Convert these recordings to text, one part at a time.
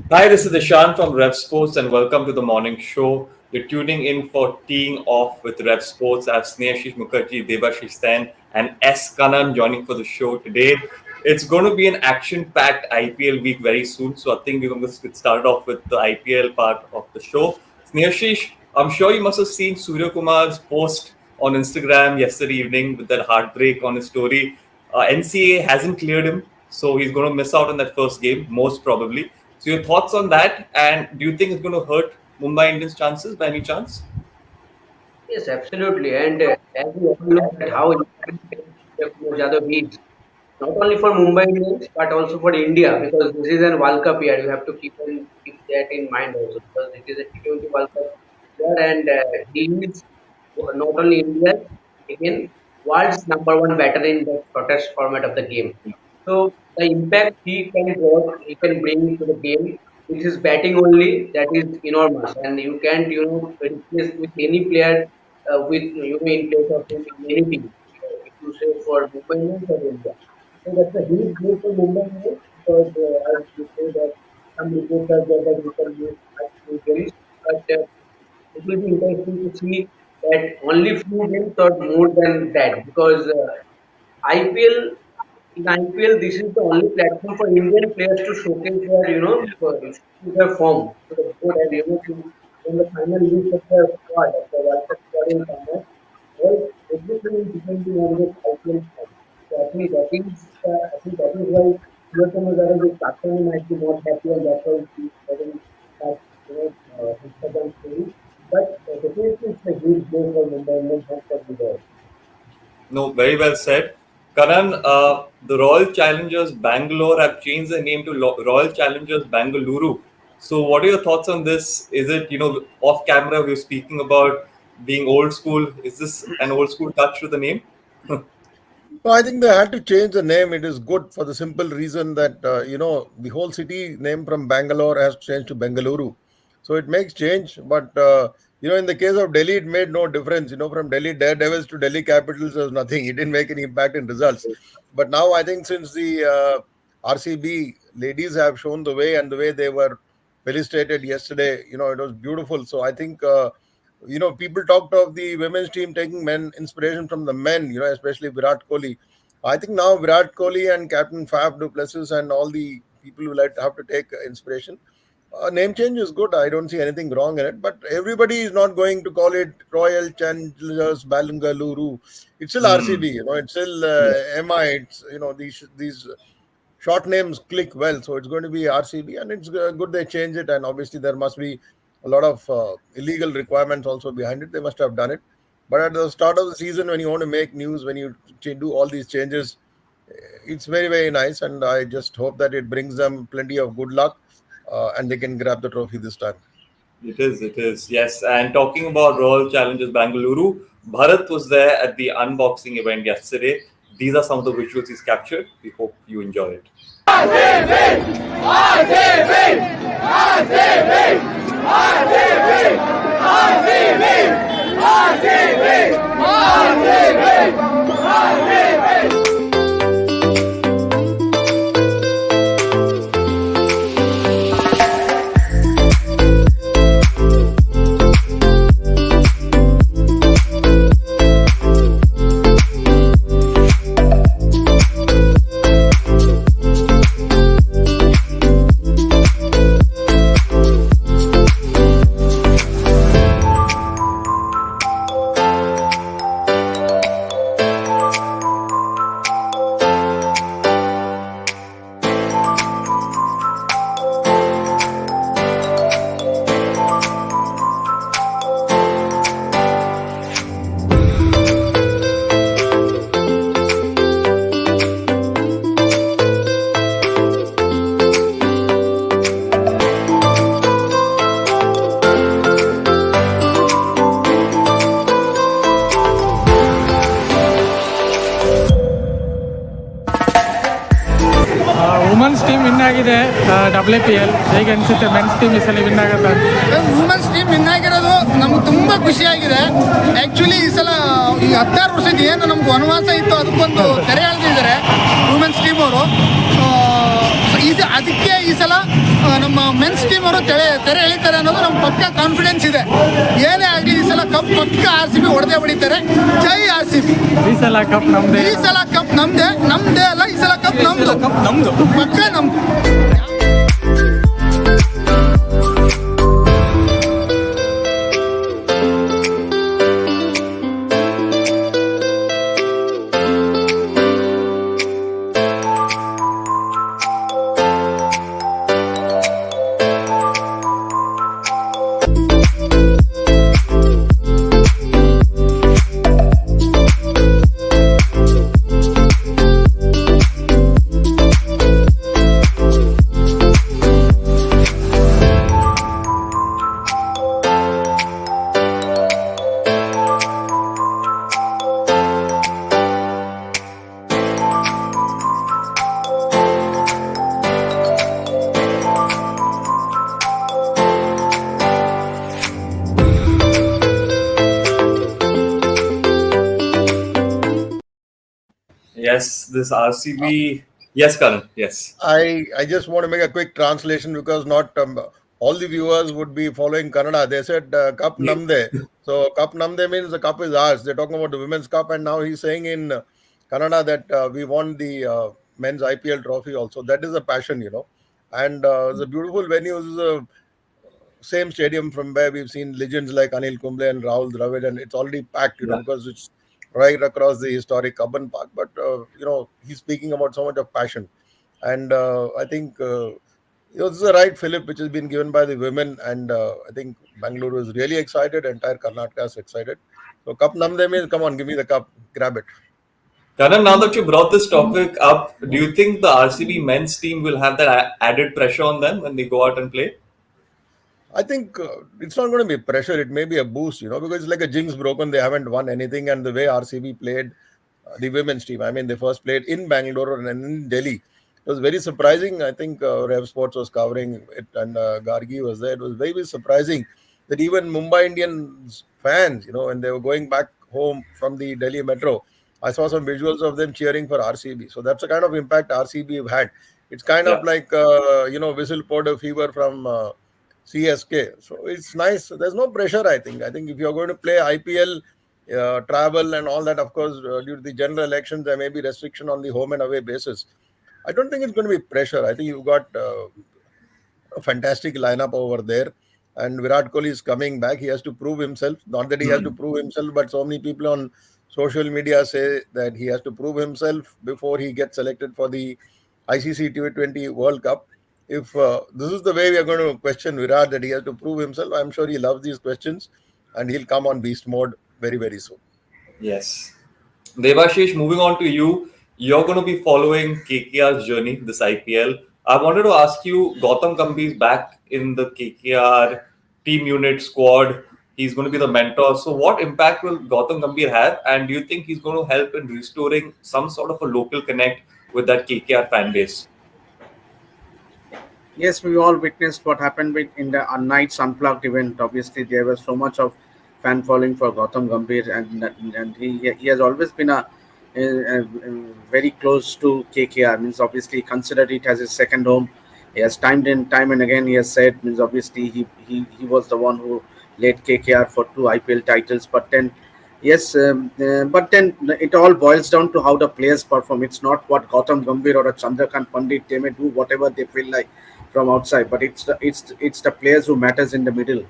Hi, this is Ishan from RevSportz and welcome to the morning show. You're tuning in for Teeing Off with RevSportz. I have Snehashish Mukherjee, Debashish Sen and S. Kanan joining for the show today. It's going to be an action-packed IPL week very soon, so I think we're going to get started off with the IPL part of the show. Snehashish, I'm sure you must have seen SuryaKumar's post on Instagram yesterday evening with that heartbreak on his story. NCAA hasn't cleared him, so he's going to miss out on that first game, most probably. So your thoughts on that, and do you think it's going to hurt Mumbai Indians' chances by any chance? Yes, absolutely. And as we all know that how important SuryaKumar Yadav is, not only for Mumbai Indians but also for India, because this is a World Cup year. You have to keep that in mind also, because it is a T20 World Cup year, and he is not only India, again world's number one batter in the shortest format of the game. So the impact he can bring to the game with his batting only, that is enormous, and you can't replace with any player with in place of him in any team. If you say for Mumbai Indians or India, so that's a huge move for Mumbai Indians, because as you say that some reports are there that we can use at few games, but it will be interesting to see that only few games or more than that, because IPL in IPL, this is the only platform for Indian players to showcase their, their form to the board, and to in the final list of the squad, of the World Cup squad in summer. Well, everything is depending on this IPL form. So I think that is why Suryakumar Yadav is captain might be not happy, and that's why he doesn't have Instagram story. But definitely it's a huge blow for Mumbai Indians and for the world. No, very well said. Karan, the Royal Challengers Bangalore have changed their name to Royal Challengers Bangalore. So, what are your thoughts on this? Is it, off camera, we were speaking about being old school. Is this an old school touch to the name? No, I think they had to change the name. It is good for the simple reason that, the whole city name from Bangalore has changed to Bengaluru. So it makes change. But, in the case of Delhi, it made no difference. From Delhi Daredevils to Delhi Capitals, there was nothing. It didn't make any impact in results. But now I think since the RCB ladies have shown the way, and the way they were felicitated yesterday, it was beautiful. So I think people talked of the women's team taking inspiration from the men, especially Virat Kohli. I think now Virat Kohli and Captain Faf du Plessis and all the people who have to take inspiration. Name change is good. I don't see anything wrong in it. But everybody is not going to call it Royal Challengers Bangalore. It's still RCB, it's still MI. It's, these short names click well. So it's going to be RCB, and it's good they change it. And obviously there must be a lot of illegal requirements also behind it. They must have done it. But at the start of the season, when you want to make news, when you do all these changes, it's very, very nice. And I just hope that it brings them plenty of good luck and they can grab the trophy this time. It is. Yes. And talking about Royal Challengers Bangalore, Bharat was there at the unboxing event yesterday. These are some of the visuals he's captured. We hope you enjoy it. Women's team win ಆಗಿದೆ WPL. ಹೇಗೆ ಅನಿಸುತ್ತೆ men's team ಈ ಸಲ win ಆಗುತ್ತೆ? Women's team win ಆಗಿರೋದು ನಮ್ಗೆ ತುಂಬ ಖುಷಿಯಾಗಿದೆ. ಆ್ಯಕ್ಚುಲಿ ಈ ಸಲ ಈ 16 ವರ್ಷದ ಏನು ನಮ್ಗೆ ವನವಾಸ ಇತ್ತು ಅದಕ್ಕೊಂದು ತೆರೆ ಎಳೆದಿದ್ದಾರೆ ವುಮೆನ್ಸ್ ಟೀಮ್ ಅವರು. ಅದಕ್ಕೆ ಈ ಸಲ ನಮ್ಮ ನಮ್ಮ ಮೆನ್ಸ್ ಟೀಮ್ ಅವರು ತೆರೆ ಎಳಿತಾರೆ ಅನ್ನೋದು ನಮ್ಗೆ ಪಕ್ಕ ಕಾನ್ಫಿಡೆನ್ಸ್ ಇದೆ. ಏನೇ ಆಗಲಿ ಈ ಸಲ ಕಪ್ ಪಕ್ಕ RCB ಹೊಡಿತಾರೆ. ಜೈ RCB. ಈ ಸಲ ಕಪ್ ನಮ್ದೇ. ಈ ಸಲ ಕಪ್ ನಮ್ದೇ ಅಲ್ಲ, ಈ ಸಲ ಕಪ್ ನಮ್ದು ಪಕ್ಕ ನಮ್ದು. Yes, this RCB. Yes, Karan. Yes. I just want to make a quick translation because not all the viewers would be following Kannada. They said cup namde. So cup namde means the cup is ours. They're talking about the women's cup, and now he's saying in Kannada that we won the men's IPL trophy also. That is a passion, And it's a beautiful venue. It's the same stadium from where we've seen legends like Anil Kumble and Rahul Dravid, and it's already packed, because it's right across the historic Cubbon Park. But he's speaking about so much of passion, and I think this is the right fillip which has been given by the women, and I think Bangalore is really excited. Entire Karnataka is excited. So cup namde means, come on, give me the cup, grab it. Karan, now that you brought this topic up, do you think the RCB men's team will have that added pressure on them when they go out and play? I think it's not going to be pressure. It may be a boost, because it's like a jinx broken. They haven't won anything. And the way RCB played the women's team, I mean, they first played in Bangalore and in Delhi. It was very surprising. I think RevSportz was covering it and Gargi was there. It was very, very surprising that even Mumbai Indians fans, when they were going back home from the Delhi metro, I saw some visuals of them cheering for RCB. So that's the kind of impact RCB have had. It's kind of like, whistle powder fever from CSK. So it's nice. There's no pressure, I think. I think if you're going to play IPL, travel and all that, of course, due to the general elections, there may be restriction on the home and away basis. I don't think it's going to be pressure. I think you've got a fantastic lineup over there. And Virat Kohli is coming back. He has to prove himself. Not that he has to prove himself, but so many people on social media say that he has to prove himself before he gets selected for the ICC T20 World Cup. If this is the way we are going to question Virat, that he has to prove himself, I'm sure he loves these questions and he'll come on beast mode very, very soon. Yes. Devashish, moving on to you. You're going to be following KKR's journey, this IPL. I wanted to ask you, Gautam Gambhir is back in the KKR team unit squad. He's going to be the mentor. So what impact will Gautam Gambhir have? And do you think he's going to help in restoring some sort of a local connect with that KKR fan base? Yes, we all witnessed what happened in the Nights Unplugged event. Obviously, there was so much of fan following for Gautam Gambhir, and he has always been a very close to KKR. Means obviously he considered it as his second home. He has time and again he has said, means obviously he was the one who led KKR for 2 IPL titles. But then but then it all boils down to how the players perform. It's not what Gautam Gambhir or a Chandrakant Pandit, they may do whatever they feel like from outside, but it's the players who matters in the middle.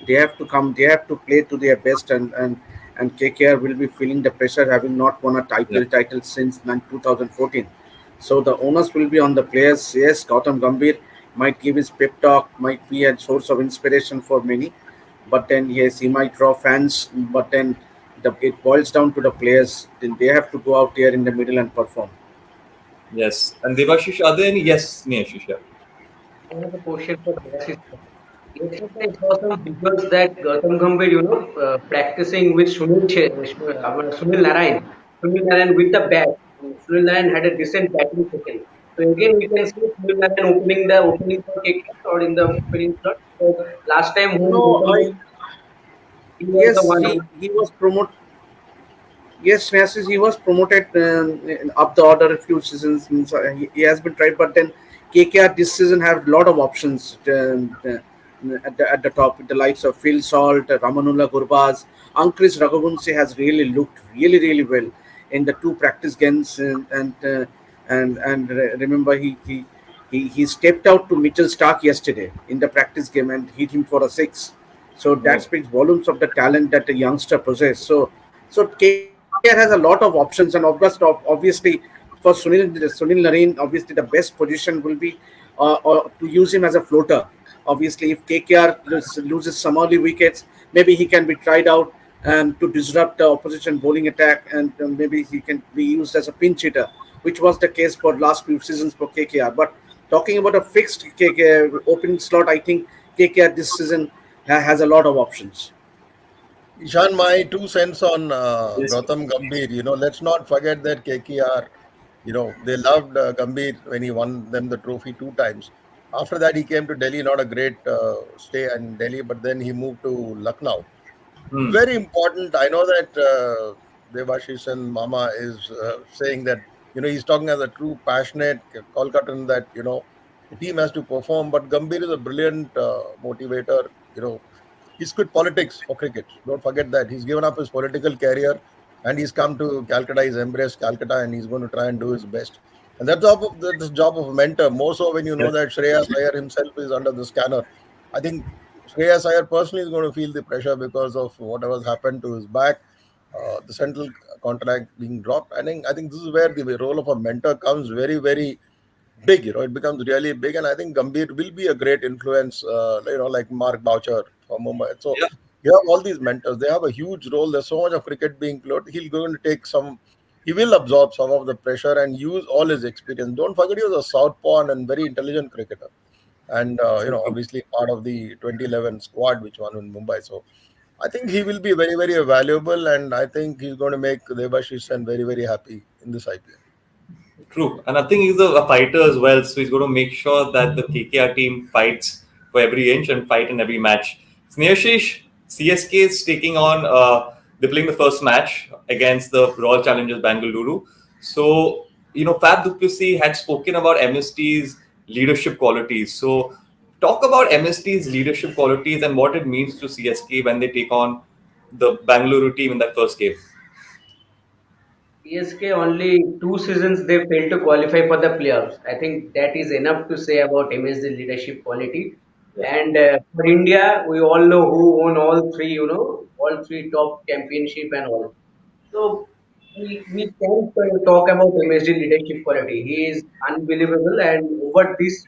They have to come, they have to play to their best, and KKR will be feeling the pressure, having not won a IPL title since 2014. So the onus will be on the players. Yes, Gautam Gambhir might give his pep talk, might be a source of inspiration for many, but then yes, he might draw fans, but then it boils down to the players. Then they have to go out there in the middle and perform. Yes. And Devashish, are there any? Yes, Neashish. I have a question for Devashish. Yesterday I saw some visuals that Gautam Gambhir, practicing with Sunil Narayan. Sunil Narayan with the bat. Sunil Narayan had a decent batting second. So again, we can see Sunil Narayan opening for KKR or in the opening slot. So last time, he was promoted. Yes, he was promoted up the order a few seasons. He has been tried, but then KKR this season have a lot of options at the top, with the likes of Phil Salt, Ramanullah Gurbaz. Ankris Raghuvanshi has really looked really well in the two practice games, and remember he stepped out to Mitchell Stark yesterday in the practice game and hit him for a six. So that speaks volumes of the talent that the youngster possesses. So KKR has a lot of options, and obviously for Sunil Narine, obviously the best position will be to use him as a floater. Obviously, if KKR loses some early wickets, maybe he can be tried out to disrupt the opposition bowling attack, and maybe he can be used as a pinch hitter, which was the case for last few seasons for KKR. But talking about a fixed KKR opening slot, I think KKR this season has a lot of options. Ishan, my 2 cents on Yes. Gautam Gambhir. Let's not forget that KKR, they loved Gambhir when he won them the trophy 2 times. After that, he came to Delhi, not a great stay in Delhi, but then he moved to Lucknow. Hmm. Very important. I know that Devashish and Mama is saying that, he's talking as a true passionate Kolkatan that, the team has to perform, but Gambhir is a brilliant motivator. He's quit politics for cricket. Don't forget that. He's given up his political career and he's come to Calcutta. He's embraced Calcutta and he's going to try and do his best. And that's the job of a mentor. More so when you know Yes. that Shreyas Iyer himself is under the scanner. I think Shreyas Iyer personally is going to feel the pressure because of whatever's happened to his back, the central contract being dropped. I think this is where the role of a mentor comes very big. It becomes really big, and I think Gambhir will be a great influence. Like Mark Boucher from Mumbai. So Yeah. you have all these mentors. They have a huge role. There's so much of cricket being played. He's going to take some. He will absorb some of the pressure and use all his experience. Don't forget, he was a southpaw and very intelligent cricketer, and obviously part of the 2011 squad which won in Mumbai. So I think he will be very valuable, and I think he's going to make Devashish Sen very happy in this IPL. True, and I think he's a fighter as well, so he's going to make sure that the KKR team fights for every inch and fight in every match. Sneashish, CSK is taking on. They're playing the first match against the Royal Challengers Bangalore. So Fab Duplessis had spoken about MST's leadership qualities. So talk about MST's leadership qualities and what it means to CSK when they take on the Bangalore team in that first game. CSK only 2 seasons they failed to qualify for the playoffs. I think that is enough to say about MS's leadership quality. Yeah. And for India, we all know who won all three, all three top championship and all. So we can't talk about MSD leadership quality. He is unbelievable, and over this,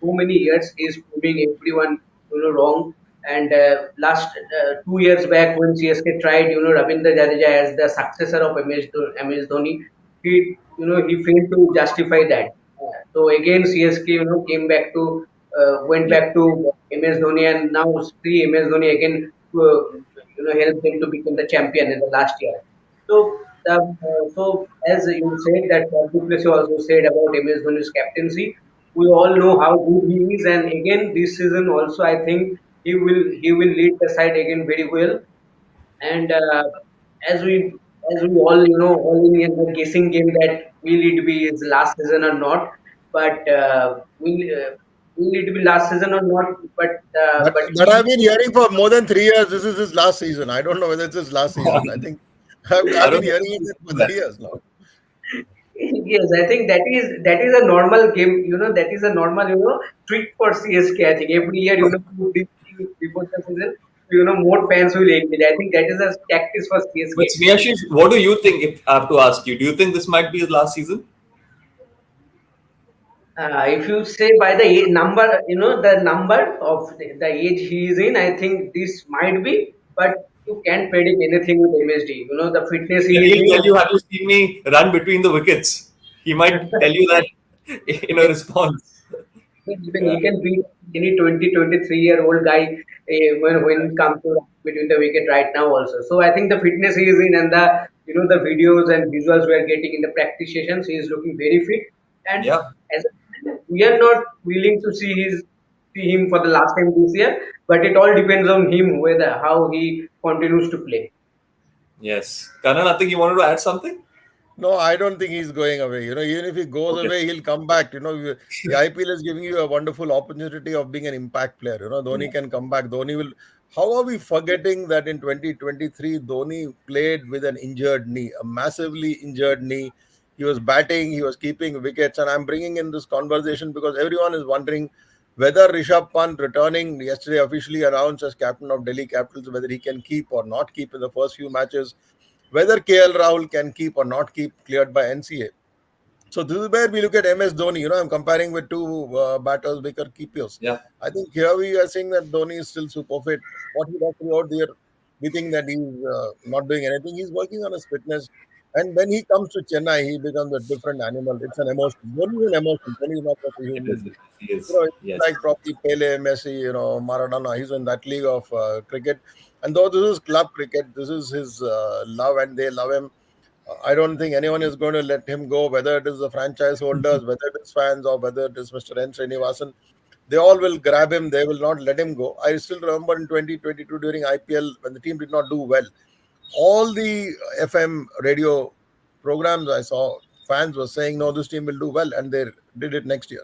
so many years, he is proving everyone, wrong. And last 2 years back, when CSK tried, Ravindra Jadeja as the successor of MS Dhoni, he failed to justify that. So again, CSK, came back to went Yeah. back to MS Dhoni, and now see MS Dhoni again, helped him to become the champion in the last year. So as you said that Duplessis also said about MS Dhoni's captaincy, we all know how good he is, and again this season also I think he will lead the side again very well. And as we as we all all in the guessing game that will it be his last season or not, but will it be last season or not? But I've been hearing for more than 3 years. This is his last season. I don't know whether it's his last season. I think I I've been don't hearing it for know. 3 years now. Yes, I think that is a normal game. That is a normal trick for CSK. I think every year do this thing before the season. More fans will engage. I think that is a tactics for But CSK. Sneashish, what do you think? If I have to ask you, do you think this might be his last season? If you say by the number, the number of the age he is in, I think this might be, but you can't predict anything with MSD. The fitness he Yeah, is he'll in. tell you, have you seen me run between the wickets? He might tell you that in a response. Even Yeah. he can beat any 20, 23-year-old guy when it comes to between the wicket right now also. So I think the fitness he is in, and the videos and visuals we are getting in the practice sessions, he is looking very fit. And Yeah. as we are not willing to see him for the last time this year, but it all depends on him whether how he continues to play. Yes. Karan, I think you wanted to add something? No, I don't think he's going away. Even if he goes Okay. away, he'll come back. The IPL is giving you a wonderful opportunity of being an impact player. Yeah. Dhoni can come back. Dhoni will. How are we forgetting that in 2023, Dhoni played with an injured knee, a massively injured knee? He was batting, he was keeping wickets. And I'm bringing in this conversation because everyone is wondering whether Rishabh Pant, returning yesterday, officially announced as captain of Delhi Capitals, whether he can keep or not keep in the first few matches, whether KL Rahul can keep or not keep, cleared by NCA. So this is where we look at MS Dhoni. I'm comparing with two batters, wicket keepers. Yeah. I think here we are saying that Dhoni is still super fit. What he does throughout the year, we think that he's not doing anything. He's working on his fitness. And when he comes to Chennai, he becomes a different animal. It's an emotion. Dhoni is an emotion. Dhoni is not just a It human is. being. He is. It's Yes. like probably Pele, Messi, Maradona. He's in that league of cricket. And though this is club cricket, this is his love, and they love him. I don't think anyone is going to let him go, whether it is the franchise holders, whether it is fans, or whether it is Mr. N. Srinivasan. They all will grab him. They will not let him go. I still remember in 2022 during IPL when the team did not do well, all the FM radio programs I saw, fans were saying, no, this team will do well, and they did it next year.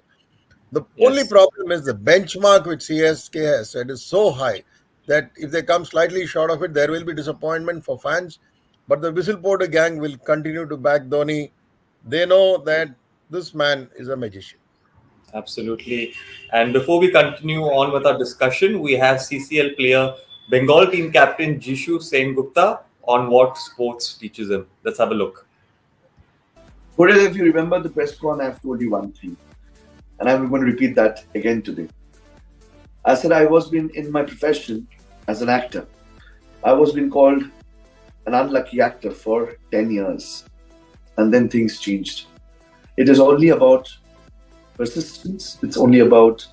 The only Yes. problem is the benchmark which CSK has set is so high that if they come slightly short of it, there will be disappointment for fans. But the Whistleporter gang will continue to back Dhoni. They know that this man is a magician. Absolutely. And before we continue on with our discussion, we have CCL player, Bengal team captain Jishu Sengupta on what sports teaches him. Let's have a look. But if you remember the press con, I've told you one thing, and I'm going to repeat that again today. I said I was been in my profession as an actor. I was been called an unlucky actor for 10 years, and then things changed. It is only about persistence. It's only about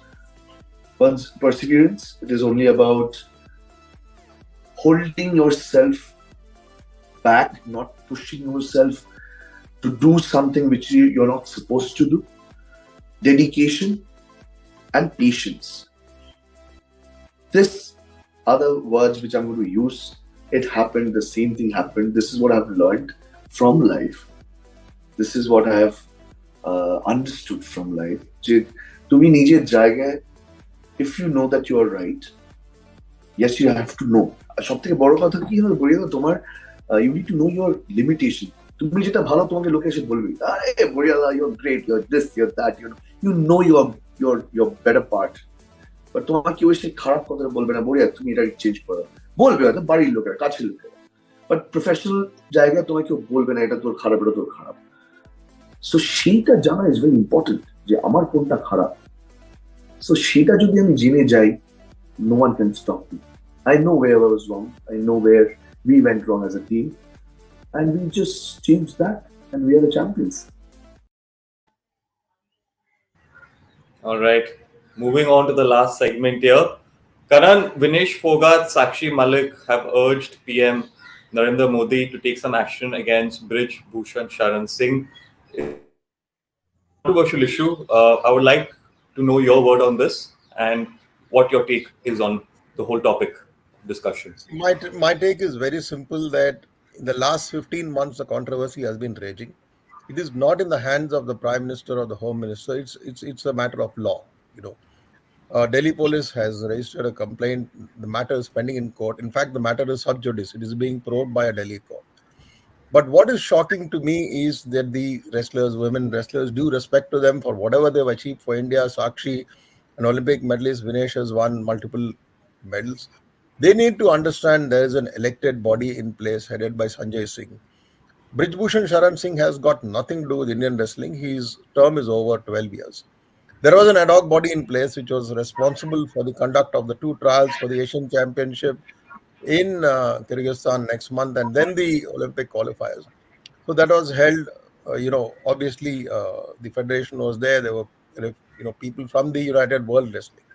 perseverance. It is only about holding yourself back, not pushing yourself to do something which you're not supposed to do. Dedication and patience. This other words which I'm going to use, it happened, the same thing happened. This is what I've learned from life. This is what I have understood from life. তুমি নিজের জায়গায়, if you know that you are right, yes, you have to know. সব থেকে বড় কথা কি হলো বড়িয়া তোমার, you need to know your limitation. তুমি যেটা ভালো তোমাকে লোকে এসে বলবে, আরে বড়িয়া, you're great, you're this, you're that, you know your better part. But তোমার কেউ এসে খারাপ কথাটা বলবে না, বড়িয়া তুমি এটা চেঞ্জ করো, বলবে হয়তো বাড়ির লোকেরা, কাছের লোকেরা, বাট প্রফেশনাল জায়গায় তোমাকে কেউ বলবে না এটা তোর খারাপ, এটা তোর খারাপ। সো সেইটা জানা ইজ ভেরি ইম্পর্টেন্ট, যে আমার কোনটা খারাপ। সো সেটা যদি আমি জেনে যাই, no one can stop me. I know where I was wrong. I know where we went wrong as a team, and we just changed that, and we are the champions. All right. Moving on to the last segment here. Karan, Vinesh Phogat, Sakshi Malik have urged PM Narendra Modi to take some action against Brij Bhushan Sharan Singh. Controversial issue. I would like to know your word on this and what your take is on the whole topic discussion. My take is very simple, that in the last 15 months, the controversy has been raging. It is not in the hands of the Prime Minister or the Home Minister. It's a matter of law. Delhi police has registered a complaint. The matter is pending in court. In fact, the matter is sub judice. It is being probed by a Delhi court. But what is shocking to me is that the wrestlers, women wrestlers, due respect to them for whatever they've achieved for India, Sakshi, an Olympic medalist, Vinesh has won multiple medals. They need to understand there is an elected body in place headed by Sanjay Singh. Brij Bhushan Sharan Singh has got nothing to do with Indian wrestling. His term is over 12 years. There was an ad hoc body in place which was responsible for the conduct of the two trials for the Asian Championship in Kyrgyzstan next month, and then the Olympic qualifiers. So that was held, obviously the federation was there. There were, people from the United World Wrestling.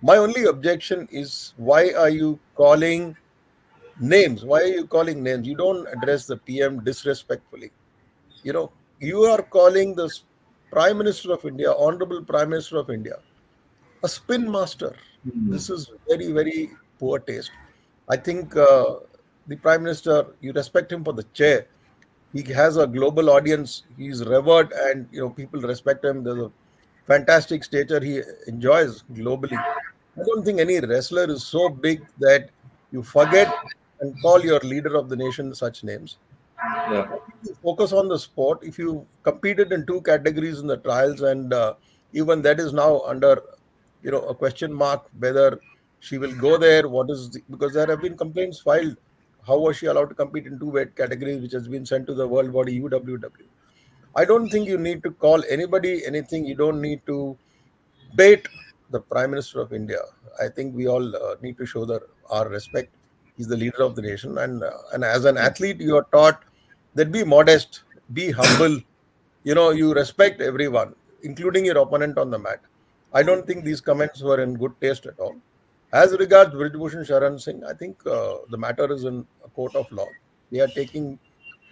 My only objection is, why are you calling names? Why are you calling names? You don't address the PM disrespectfully. You are calling the Prime Minister of India, Honorable Prime Minister of India, a spin master. This is very, very poor taste. I think the Prime Minister, you respect him for the chair, He has a global audience. He's revered, and people respect him. There's a fantastic stature he enjoys globally. I don't think any wrestler is so big that you forget and call your leader of the nation such names. Yeah. You focus on the sport. If you competed in two categories in the trials, and even that is now under a question mark whether she will go there. Because there have been complaints filed. How was she allowed to compete in two weight categories, which has been sent to the world body UWW? I don't think you need to call anybody anything. You don't need to bait the Prime Minister of India. I think we all need to show our respect. He's the leader of the nation, and as an athlete, you are taught that be modest, be humble. You respect everyone, including your opponent on the mat. I don't think these comments were in good taste at all. As regards Brijbhushan Sharan Singh, I think the matter is in a court of law. They are taking.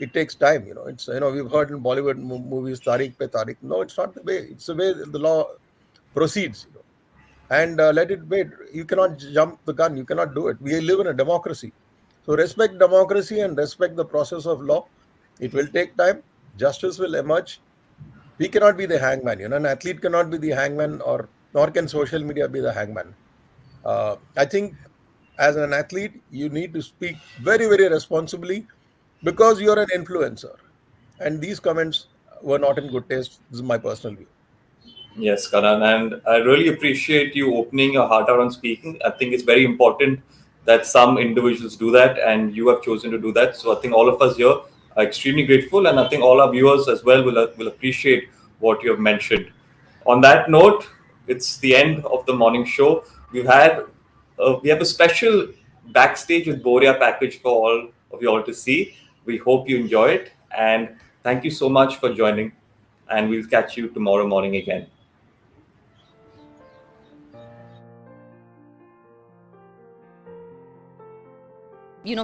It takes time. It's we've heard in Bollywood movies Tariq pe Tariq. No, it's not the way. It's the way the law proceeds. And let it wait. You cannot jump the gun. You cannot do it. We live in a democracy. So respect democracy and respect the process of law. It will take time. Justice will emerge. We cannot be the hangman. An athlete cannot be the hangman, or nor can social media be the hangman. I think as an athlete, you need to speak very, very responsibly because you're an influencer. And these comments were not in good taste. This is my personal view. Yes, Karan, and I really appreciate you opening your heart out and speaking. I think it's very important that some individuals do that, and you have chosen to do that. So I think all of us here are extremely grateful, and I think all our viewers as well will appreciate what you have mentioned. On that note, it's the end of the morning show. We have a special backstage with Boria package for all of you all to see. We hope you enjoy it, and thank you so much for joining. And we'll catch you tomorrow morning again.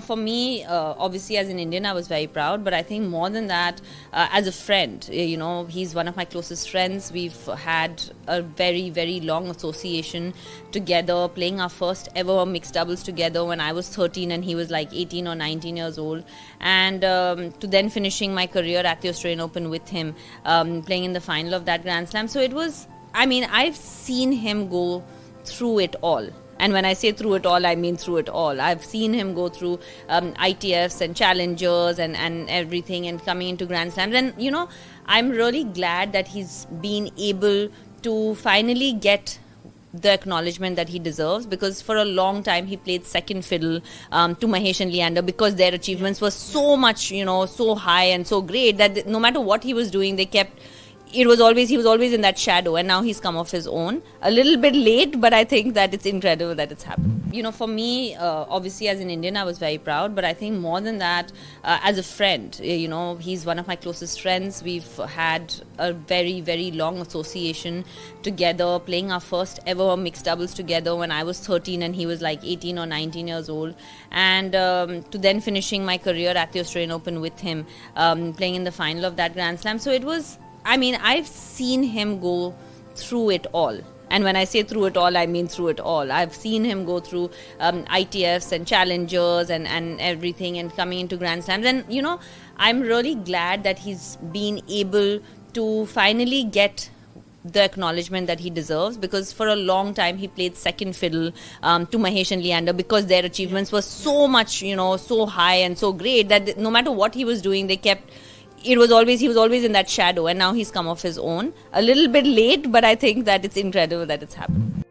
For me, obviously as an Indian, I was very proud, but I think more than that, as a friend, he's one of my closest friends. We've had a very, very long association together, playing our first ever mixed doubles together when I was 13 and he was like 18 or 19 years old. And to then finishing my career at the Australian Open with him, playing in the final of that Grand Slam. So it was, I've seen him go through it all. And when I say through it all, I mean through it all. I've seen him go through ITFs and challengers and everything and coming into Grand Slams. And, I'm really glad that he's been able to finally get the acknowledgement that he deserves, because for a long time he played second fiddle to Mahesh and Leander, because their achievements were so much, so high and so great that no matter what he was doing, he was always in that shadow, and now he's come off his own. A little bit late, but I think that it's incredible that it's happened. For me, obviously as an Indian, I was very proud, but I think more than that, as a friend, he's one of my closest friends. We've had a very, very long association together, playing our first ever mixed doubles together when I was 13 and he was like 18 or 19 years old. And to then finishing my career at the Australian Open with him, playing in the final of that Grand Slam. So it was, I've seen him go through it all. And when I say through it all, I mean through it all. I've seen him go through ITFs and challengers and everything and coming into Grand Slams. And, I'm really glad that he's been able to finally get the acknowledgement that he deserves, because for a long time he played second fiddle to Mahesh and Leander, because their achievements were so much, so high and so great that no matter what he was doing, he was always in that shadow, and now he's come off his own. A little bit late, but I think that it's incredible that it's happened.